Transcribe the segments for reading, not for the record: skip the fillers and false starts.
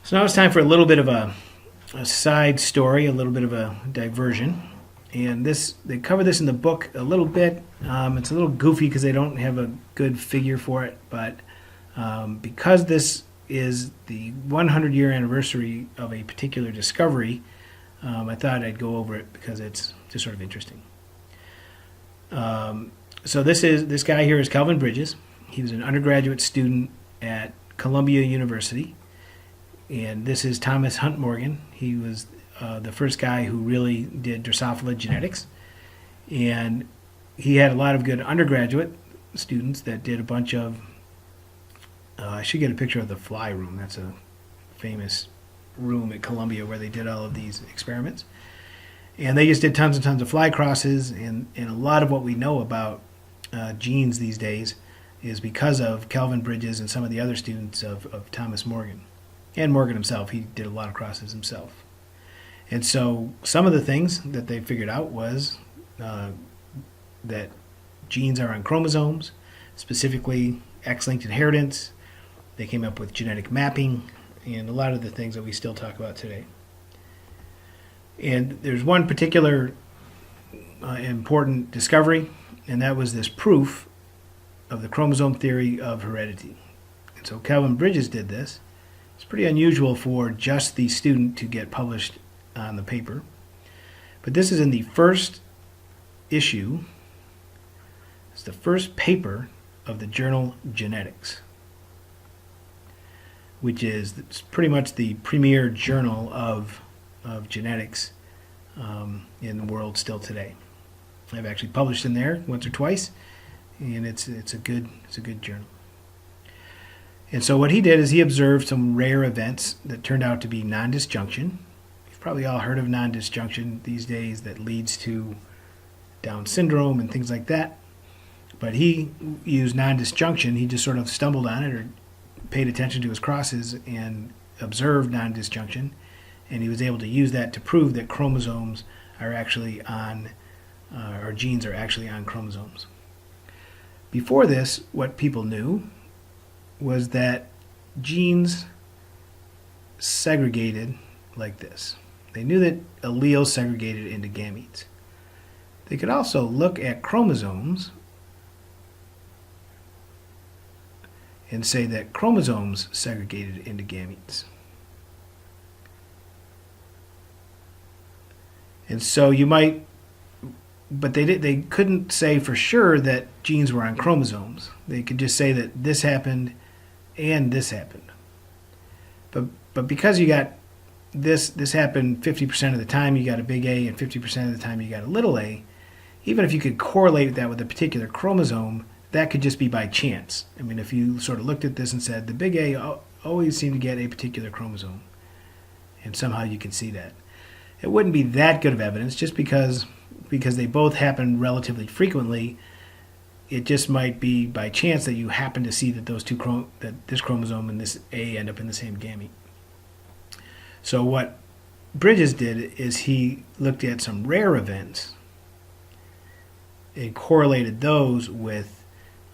So now it's time for a little bit of a side story, a little bit of a diversion. And they cover this in the book a little bit. It's a little goofy because they don't have a good figure for it, but because this is the 100-year anniversary of a particular discovery, I thought I'd go over it because it's just sort of interesting. So this guy here is Kelvin Bridges. He was an undergraduate student at Columbia University. And this is Thomas Hunt Morgan. He was the first guy who really did Drosophila genetics. And he had a lot of good undergraduate students that did a bunch of, I should get a picture of the fly room. That's a famous room at Columbia where they did all of these experiments. And they just did tons and tons of fly crosses. And a lot of what we know about genes these days is because of Kelvin Bridges and some of the other students of Thomas Morgan. And Morgan himself, he did a lot of crosses himself. And so some of the things that they figured out was that genes are on chromosomes, specifically X-linked inheritance. They came up with genetic mapping and a lot of the things that we still talk about today. And there's one particular important discovery, and that was this proof of the chromosome theory of heredity. And so Kelvin Bridges did this. It's pretty unusual for just the student to get published on the paper. But this is in the first issue. It's the first paper of the journal Genetics, which is pretty much the premier journal of genetics in the world still today. I've actually published in there once or twice, and it's a good journal. And so what he did is he observed some rare events that turned out to be non-disjunction. You've probably all heard of non-disjunction these days that leads to Down syndrome and things like that. But he used non-disjunction. He just sort of stumbled on it or paid attention to his crosses and observed non-disjunction. And he was able to use that to prove that chromosomes are actually on, or genes are actually on chromosomes. Before this, what people knew was that genes segregated like this. They knew that alleles segregated into gametes. They could also look at chromosomes and say that chromosomes segregated into gametes. And so you might, but they couldn't say for sure that genes were on chromosomes. They could just say that this happened and this happened. But because you got this happened 50% of the time you got a big A and 50% of the time you got a little a, even if you could correlate that with a particular chromosome, that could just be by chance. I mean, if you sort of looked at this and said the big A always seemed to get a particular chromosome, and somehow you can see that. It wouldn't be that good of evidence just because they both happen relatively frequently. It just might be by chance that you happen to see that that this chromosome and this A end up in the same gamete. So what Bridges did is he looked at some rare events and correlated those with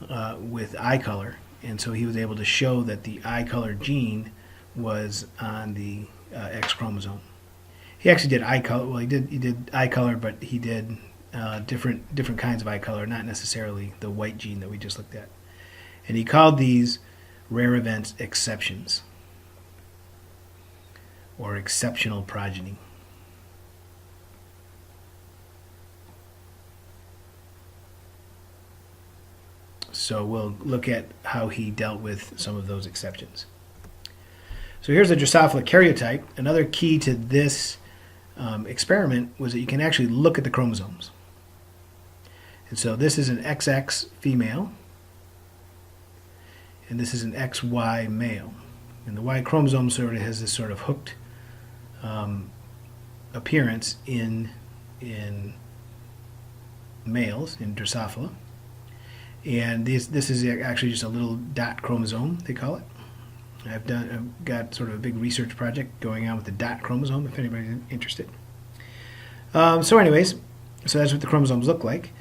eye color, and so he was able to show that the eye color gene was on the X chromosome. He actually did eye color. Well, he did eye color, but he did different kinds of eye color, not necessarily the white gene that we just looked at. And he called these rare events exceptions, or exceptional progeny. So we'll look at how he dealt with some of those exceptions. So here's a Drosophila karyotype. Another key to this experiment was that you can actually look at the chromosomes. And so this is an XX female, and this is an XY male. And the Y chromosome sort of has this sort of hooked appearance in males, in Drosophila. And this is actually just a little dot chromosome, they call it. I've got sort of a big research project going on with the dot chromosome, if anybody's interested. So anyways, so that's what the chromosomes look like.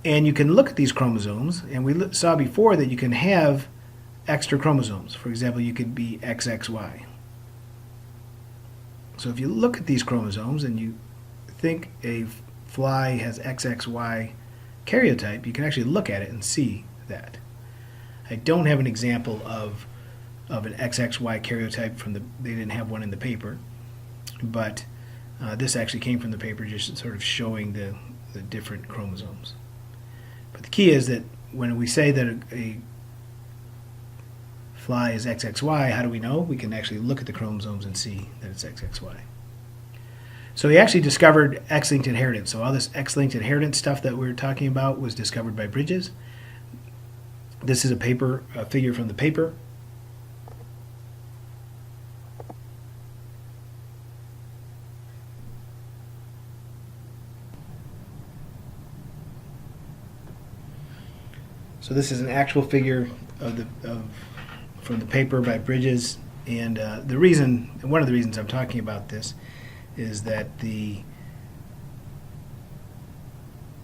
And you can look at these chromosomes, and we saw before that you can have extra chromosomes. For example, you could be XXY. So if you look at these chromosomes and you think a fly has XXY karyotype, you can actually look at it and see that. I don't have an example of an XXY karyotype they didn't have one in the paper, but this actually came from the paper, just sort of showing the different chromosomes. But the key is that when we say that a fly is XXY, how do we know? We can actually look at the chromosomes and see that it's XXY. So he actually discovered X-linked inheritance. So all this X-linked inheritance stuff that we were talking about was discovered by Bridges. This is a figure from the paper. So this is an actual figure from the paper by Bridges, and one of the reasons I'm talking about this is that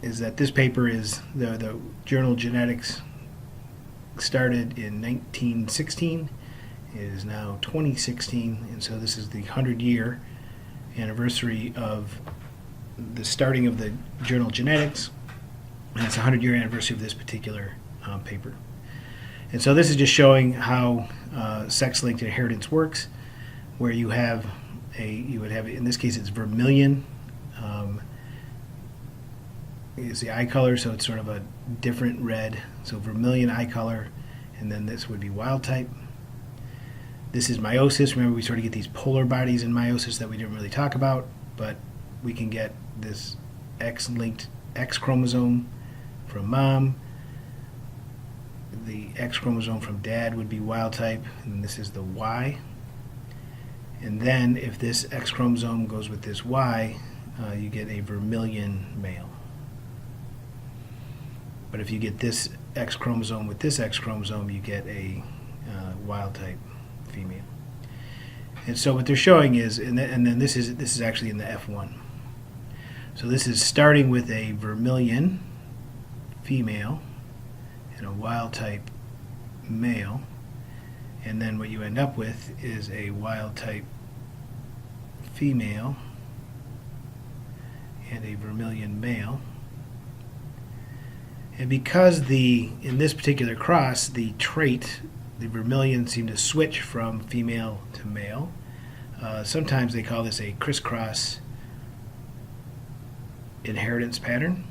this paper is the journal Genetics started in 1916. It is now 2016, and so this is the 100-year anniversary of the starting of the journal Genetics, and it's a 100-year anniversary of this particular paper. And so this is just showing how sex-linked inheritance works, where you would have, in this case it's vermilion, is the eye color, so it's sort of a different red. So vermilion eye color, and then this would be wild type. This is meiosis. Remember, we sort of get these polar bodies in meiosis that we didn't really talk about, but we can get this X-linked X chromosome from mom. The X chromosome from dad would be wild type, and this is the Y. And then if this X chromosome goes with this Y, you get a vermilion male. But if you get this X chromosome with this X chromosome, you get a wild type female. And so what they're showing is, and then this is actually in the F1. So this is starting with a vermilion female and a wild type male, and then what you end up with is a wild type female and a vermilion male. And because in this particular cross, the trait, the vermilion, seemed to switch from female to male, sometimes they call this a crisscross inheritance pattern.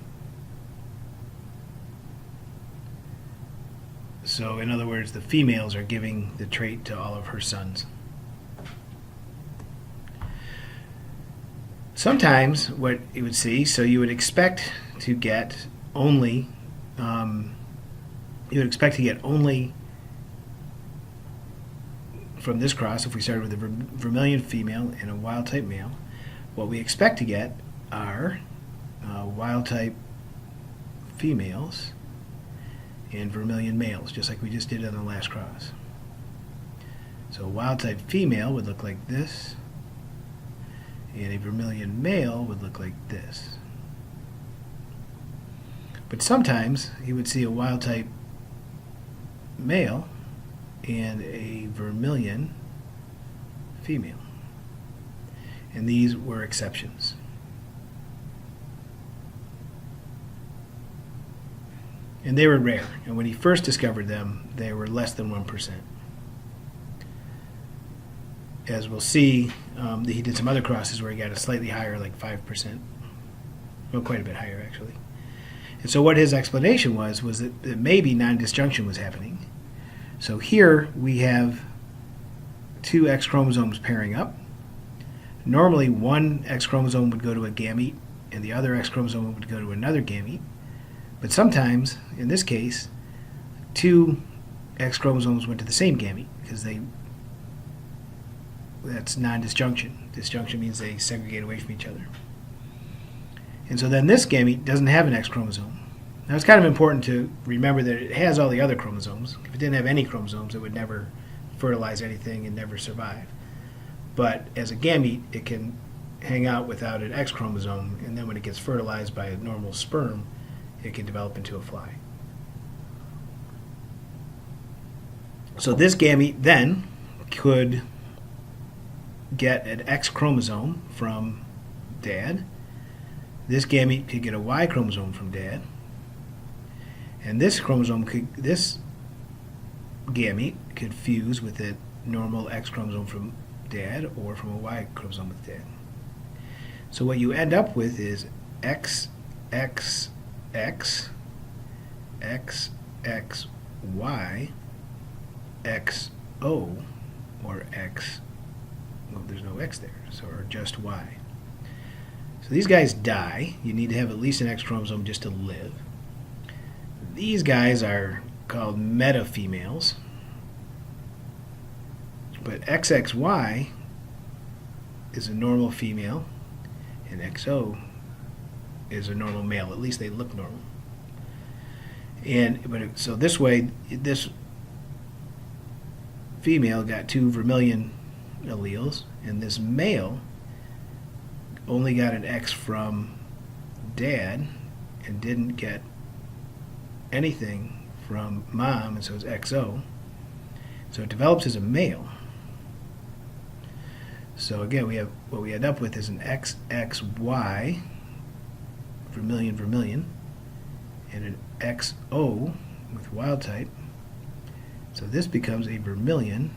So in other words, the females are giving the trait to all of her sons. Sometimes what you would see, so you would expect to get only from this cross, if we started with a vermilion female and a wild type male, what we expect to get are wild type females and vermilion males, just like we just did on the last cross. So a wild type female would look like this, and a vermilion male would look like this. But sometimes you would see a wild type male and a vermilion female. And these were exceptions. And they were rare. And when he first discovered them, they were less than 1%. As we'll see, he did some other crosses where he got a slightly higher, like 5%. Well, quite a bit higher, actually. And so what his explanation was that maybe non-disjunction was happening. So here we have two X chromosomes pairing up. Normally one X chromosome would go to a gamete and the other X chromosome would go to another gamete. But sometimes, in this case, two X chromosomes went to the same gamete because that's non-disjunction. Disjunction means they segregate away from each other. And so then this gamete doesn't have an X chromosome. Now it's kind of important to remember that it has all the other chromosomes. If it didn't have any chromosomes, it would never fertilize anything and never survive. But as a gamete, it can hang out without an X chromosome, and then when it gets fertilized by a normal sperm, it can develop into a fly. So this gamete then could get an X chromosome from dad. This gamete could get a Y chromosome from dad. And this gamete could fuse with a normal X chromosome from dad or from a Y chromosome with dad. So what you end up with is X, X, X, X, X, Y, X, O, or X, well, there's no X there, so or just Y. So these guys die. You need to have at least an X chromosome just to live. These guys are called meta-females. But XXY is a normal female, and XO is a normal male. At least they look normal. So this way, this female got 2 vermilion alleles, and this male only got an X from dad and didn't get anything from mom, and so it's XO. So it develops as a male. So again, what we end up with is an XXY, vermilion, and an XO with wild type. So this becomes a vermilion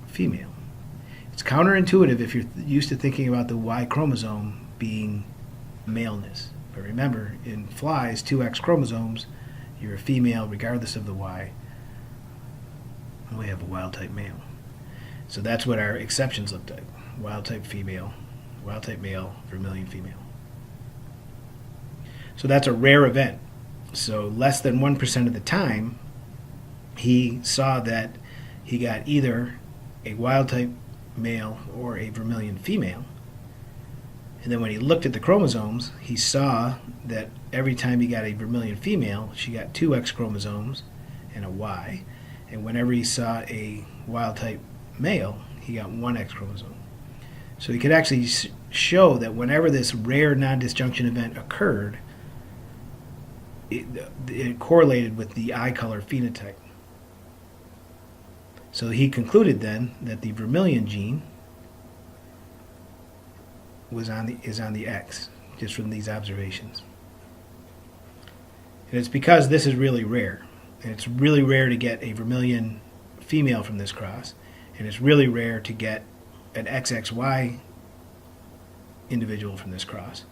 female. It's counterintuitive if you're used to thinking about the Y chromosome being maleness. But remember, in flies, 2 X chromosomes, you're a female regardless of the Y. And we have a wild type male. So that's what our exceptions look like. Wild type female, wild type male, vermilion female. So that's a rare event. So less than 1% of the time, he saw that he got either a wild type male or a vermilion female. And then when he looked at the chromosomes, he saw that every time he got a vermilion female, she got 2 X chromosomes and a Y. And whenever he saw a wild type male, he got 1 X chromosome. So he could actually show that whenever this rare non-disjunction event occurred, it correlated with the eye color phenotype. So he concluded then that the vermilion gene is on the X, just from these observations. And it's because this is really rare. And it's really rare to get a vermilion female from this cross. And it's really rare to get an XXY individual from this cross.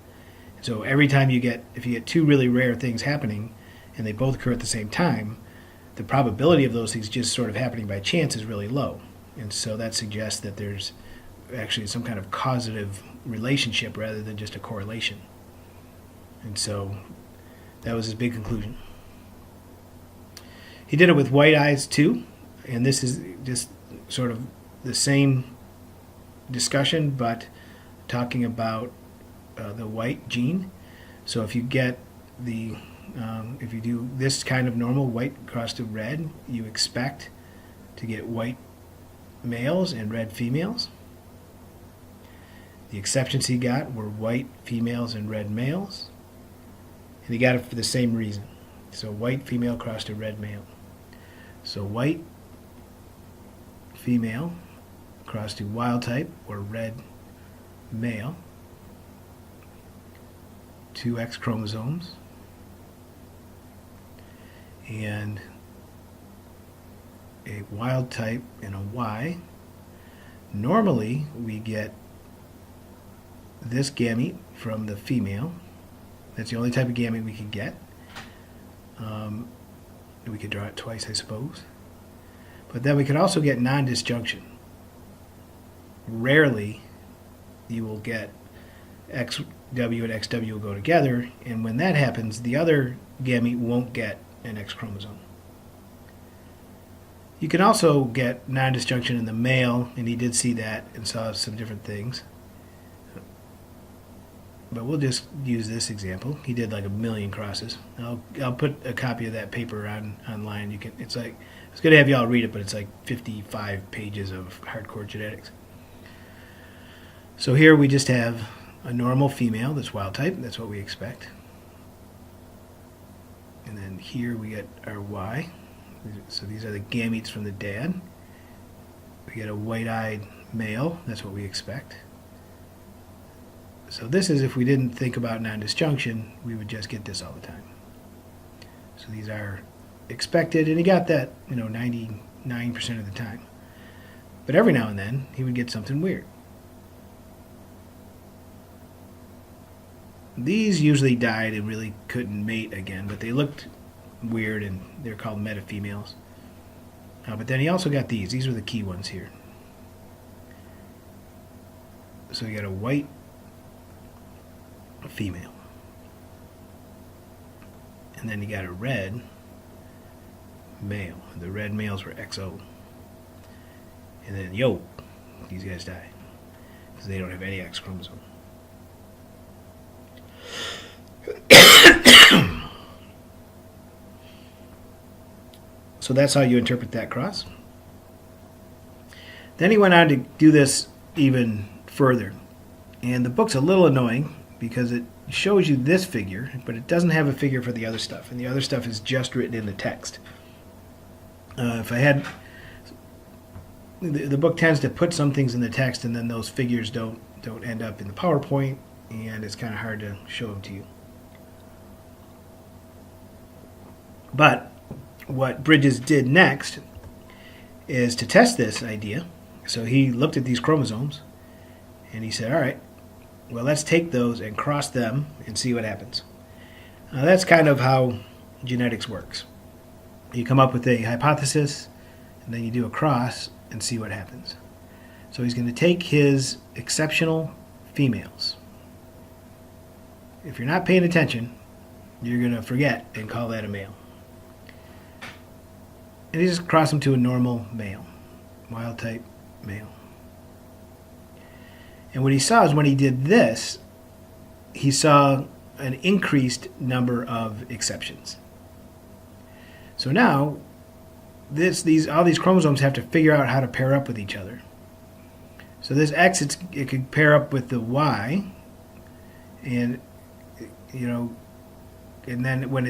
So every time if you get 2 really rare things happening, and they both occur at the same time, the probability of those things just sort of happening by chance is really low. And so that suggests that there's actually some kind of causative relationship rather than just a correlation. And so that was his big conclusion. He did it with white eyes too, and this is just sort of the same discussion, but talking about the white gene. So if you get if you do this kind of normal white crossed to red, you expect to get white males and red females. The exceptions he got were white females and red males, and he got it for the same reason. So white female crossed to red male. So white female crossed to wild type or red male, 2 X chromosomes, and a wild type and a Y. Normally we get this gamete from the female. That's the only type of gamete we can get. We could draw it twice, I suppose. But then we could also get non-disjunction. Rarely you will get XW and XW will go together, and when that happens, the other gamete won't get an X chromosome. You can also get non-disjunction in the male, and he did see that and saw some different things. But we'll just use this example. He did like 1 million crosses. I'll put a copy of that paper online. You can. It's like, it's good to have you all read it, but it's like 55 pages of hardcore genetics. So here we just have a normal female that's wild type. That's what we expect. And then here we get our Y. So these are the gametes from the dad. We get a white-eyed male. That's what we expect. So this is if we didn't think about non-disjunction, we would just get this all the time. So these are expected, and he got that, 99% of the time. But every now and then, he would get something weird. These usually died and really couldn't mate again, but they looked weird, and they're called metafemales. But then he also got these. These were the key ones here. So you got a white female. And then you got a red male. The red males were XO. And then, these guys die. Because they don't have any X chromosome. So that's how you interpret that cross. Then he went on to do this even further. And the book's a little annoying because it shows you this figure, but it doesn't have a figure for the other stuff. And the other stuff is just written in the text. If I had... The book tends to put some things in the text, and then those figures don't end up in the PowerPoint, and it's kind of hard to show them to you. But what Bridges did next is to test this idea. So he looked at these chromosomes, and he said, all right, well, let's take those and cross them and see what happens. That's kind of how genetics works. You come up with a hypothesis, and then you do a cross and see what happens. So he's going to take his exceptional females. If you're not paying attention, you're going to forget and call that a male. And he just crossed them to a normal male, wild type male. And what he saw is when he did this, he saw an increased number of exceptions. So now, all these chromosomes have to figure out how to pair up with each other. So this X, it could pair up with the Y, and and then when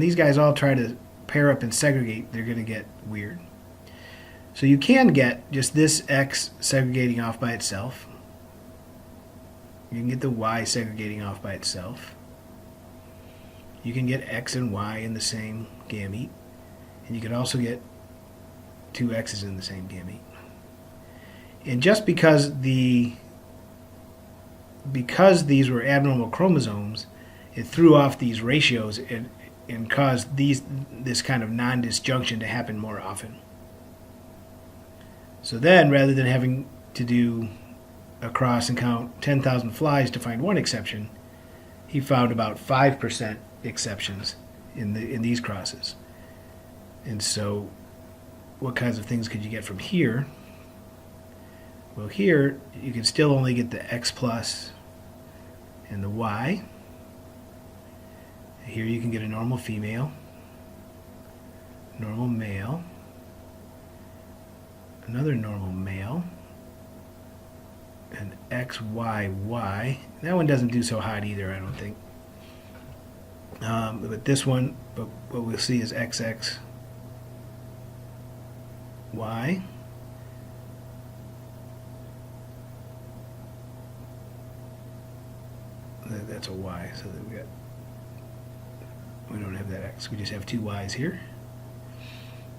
these guys all try to pair up and segregate, they're going to get weird. So you can get just this X segregating off by itself. You can get the Y segregating off by itself. You can get X and Y in the same gamete. And you can also get two X's in the same gamete. And just because these were abnormal chromosomes, it threw off these ratios and caused this kind of non-disjunction to happen more often. So then, rather than having to do a cross and count 10,000 flies to find one exception, he found about 5% exceptions in these crosses. And so, what kinds of things could you get from here? Well, here you can still only get the X plus and the Y. Here you can get a normal female, normal male, another normal male, and XYY. That one doesn't do so hot either, I don't think. But this one, what we'll see is XXY. That's a Y, so that we don't have that X. We just have two Y's here.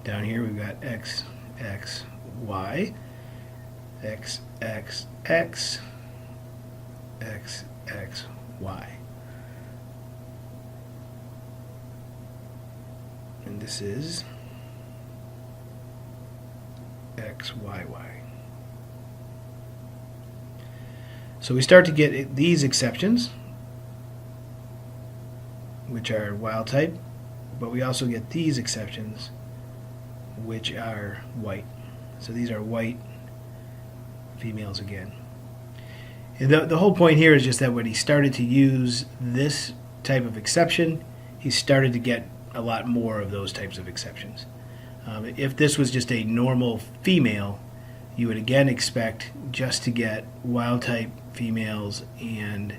Down here we've got X, X, Y, X, X, X, X, X, Y. And this is X, Y, Y. So we start to get these exceptions, which are wild type, but we also get these exceptions, which are white. So these are white females again. And the whole point here is just that when he started to use this type of exception, he started to get a lot more of those types of exceptions. If this was just a normal female, you would again expect just to get wild type females and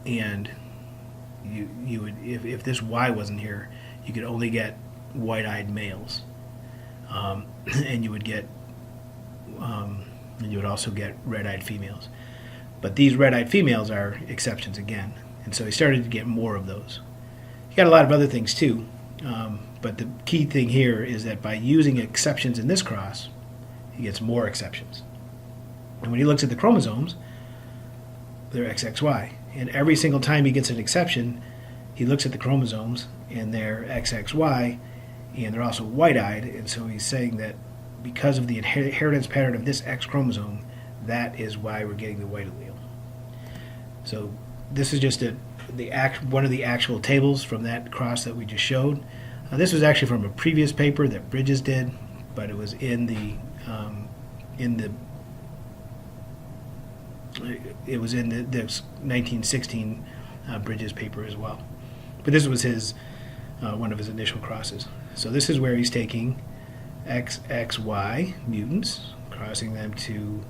you would, if this Y wasn't here, you could only get white-eyed males, and you would get And you would also get red-eyed females. But these red-eyed females are exceptions again. And so he started to get more of those. He got a lot of other things too. But the key thing here is that by using exceptions in this cross, he gets more exceptions. And when he looks at the chromosomes, they're XXY. And every single time he gets an exception, he looks at the chromosomes and they're XXY, and they're also white-eyed. And so he's saying that because of the inheritance pattern of this X chromosome, that is why we're getting the white allele. So this is just one of the actual tables from that cross that we just showed. This was actually from a previous paper that Bridges did, but it was in the 1916 Bridges paper as well. But this was his one of his initial crosses. So this is where he's taking XXY mutants, crossing them to,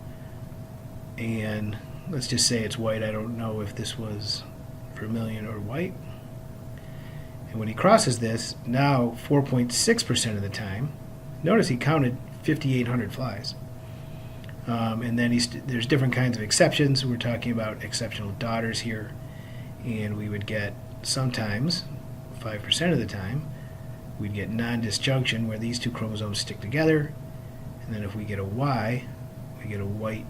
and let's just say it's white. I don't know if this was vermilion or white. And when he crosses this, now 4.6% of the time, notice he counted 5,800 flies. And then there's different kinds of exceptions. We're talking about exceptional daughters here, and we would get sometimes, 5% of the time, we'd get non-disjunction where these two chromosomes stick together, and then if we get a Y, we get a white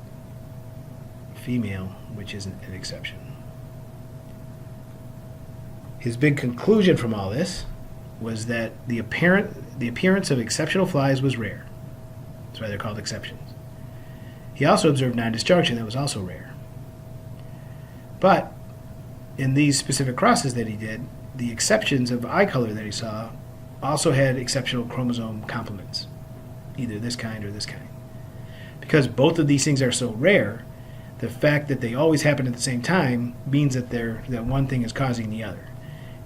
female, which isn't an exception. His big conclusion from all this was that the appearance of exceptional flies was rare. That's why they're called exceptions. He also observed non-disjunction that was also rare. But in these specific crosses that he did, the exceptions of eye color that he saw also had exceptional chromosome complements, either this kind or this kind. Because both of these things are so rare, the fact that they always happen at the same time means that that one thing is causing the other.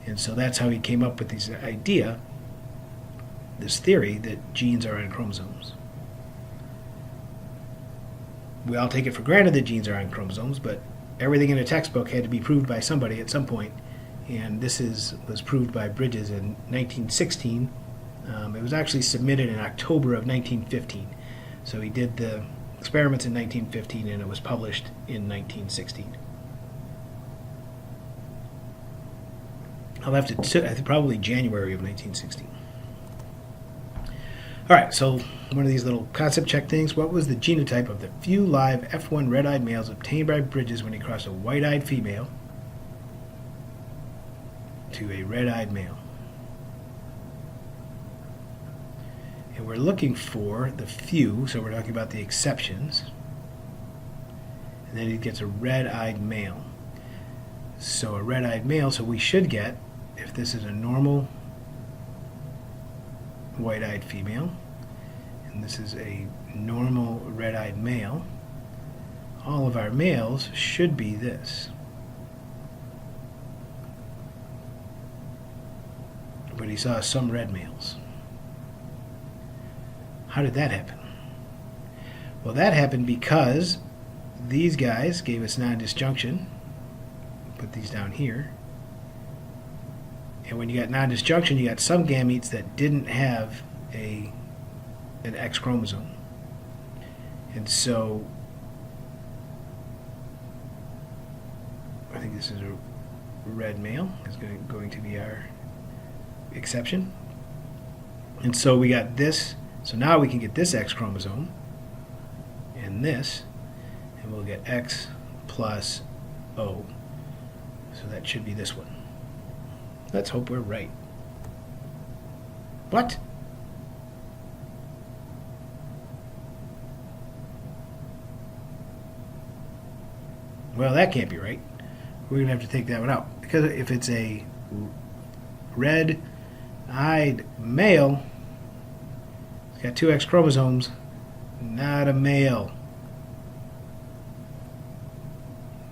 And so that's how he came up with this theory that genes are on chromosomes. We all take it for granted that genes are on chromosomes, but everything in a textbook had to be proved by somebody at some point. And this was proved by Bridges in 1916. It was actually submitted in October of 1915. So he did the experiments in 1915, and it was published in 1916. I'll have to, I think probably January of 1916. All right, so one of these little concept check things. What was the genotype of the few live F1 red-eyed males obtained by Bridges when he crossed a white-eyed female to a red-eyed male? And we're looking for the few, so we're talking about the exceptions. And then he gets a red-eyed male. So a red-eyed male, so we should get, if this is a normal white-eyed female, and this is a normal red-eyed male, all of our males should be this. But he saw some red males. How did that happen? Well, that happened because these guys gave us non-disjunction. Put these down here. And when you got non-disjunction, you got some gametes that didn't have an X chromosome. And so I think this is a red male is going to be our exception. And so we got this. So now we can get this X chromosome and this, and we'll get X plus O. So that should be this one. Let's hope we're right. What? Well, that can't be right. We're going to have to take that one out. Because if it's a red-eyed male, it's got two X chromosomes, not a male.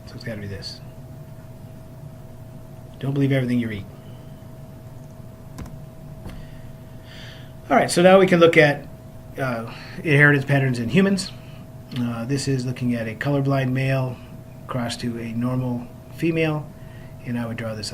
So it's got to be this. Don't believe everything you read. All right, so now we can look at inheritance patterns in humans. This is looking at a colorblind male crossed to a normal female, and I would draw this